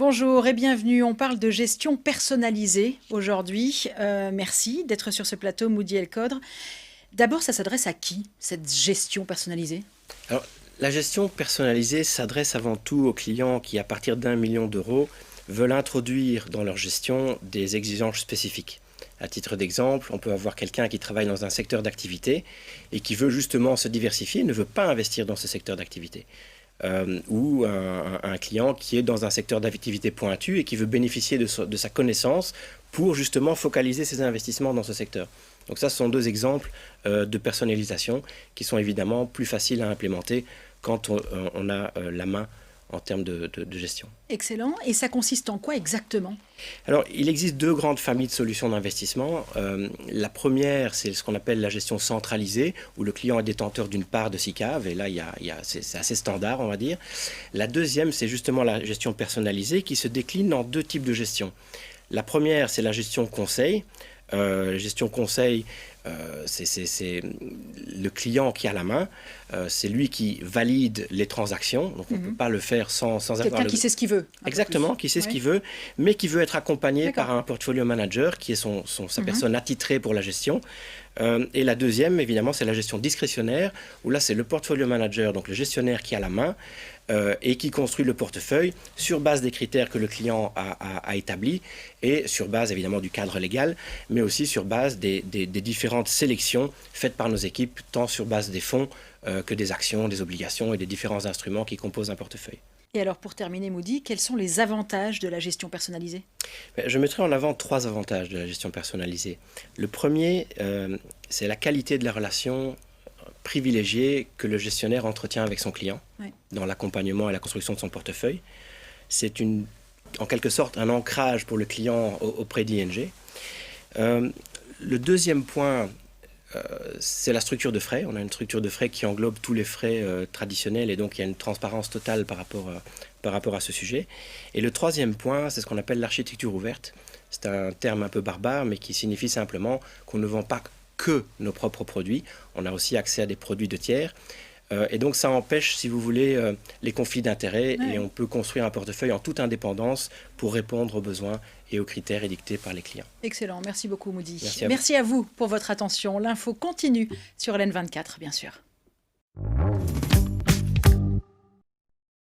Bonjour et bienvenue. On parle de gestion personnalisée aujourd'hui. Merci d'être sur ce plateau, Moody El-Kodr. D'abord, ça s'adresse à qui, cette gestion personnalisée? Alors, la gestion personnalisée s'adresse avant tout aux clients qui, à partir d'1 million d'euros, veulent introduire dans leur gestion des exigences spécifiques. À titre d'exemple, on peut avoir quelqu'un qui travaille dans un secteur d'activité et qui veut justement se diversifier, ne veut pas investir dans ce secteur d'activité. Ou un client qui est dans un secteur d'activité pointu et qui veut bénéficier de sa connaissance pour justement focaliser ses investissements dans ce secteur. Donc ça, ce sont deux exemples de personnalisation qui sont évidemment plus faciles à implémenter quand on a la main en termes de gestion. Excellent. Et ça consiste en quoi exactement? Alors, il existe deux grandes familles de solutions d'investissement. La première, c'est ce qu'on appelle la gestion centralisée, où le client est détenteur d'une part de SICAV, et là, c'est assez standard, on va dire. La deuxième, c'est justement la gestion personnalisée, qui se décline en deux types de gestion. La première, c'est la gestion conseil. Gestion conseil, c'est le client qui a la main, c'est lui qui valide les transactions, donc on ne peut pas le faire sans avoir... Quelqu'un qui sait ce qu'il veut. Exactement, qui sait ce qu'il veut, mais qui veut être accompagné par un portfolio manager qui est sa personne attitrée pour la gestion. Et la deuxième, évidemment, c'est la gestion discrétionnaire, où là, c'est le portfolio manager, donc le gestionnaire qui a la main, et qui construit le portefeuille sur base des critères que le client a établis et sur base évidemment du cadre légal, mais aussi sur base des différentes sélections faites par nos équipes, tant sur base des fonds que des actions, des obligations et des différents instruments qui composent un portefeuille. Et alors, pour terminer, Moody, quels sont les avantages de la gestion personnalisée? Je mettrai en avant trois avantages de la gestion personnalisée. Le premier, c'est la qualité de la relation privilégié que le gestionnaire entretient avec son client dans l'accompagnement et la construction de son portefeuille. C'est en quelque sorte un ancrage pour le client auprès d'ING. Le deuxième point, c'est la structure de frais. On a une structure de frais qui englobe tous les frais traditionnels et donc il y a une transparence totale par rapport à ce sujet. Et le troisième point, c'est ce qu'on appelle l'architecture ouverte. C'est un terme un peu barbare, mais qui signifie simplement qu'on ne vend pas que nos propres produits. On a aussi accès à des produits de tiers. Et donc ça empêche, si vous voulez, les conflits d'intérêts et on peut construire un portefeuille en toute indépendance pour répondre aux besoins et aux critères édictés par les clients. Excellent. Merci beaucoup, Moody. Merci à vous. Merci à vous pour votre attention. L'info continue sur LN24, bien sûr.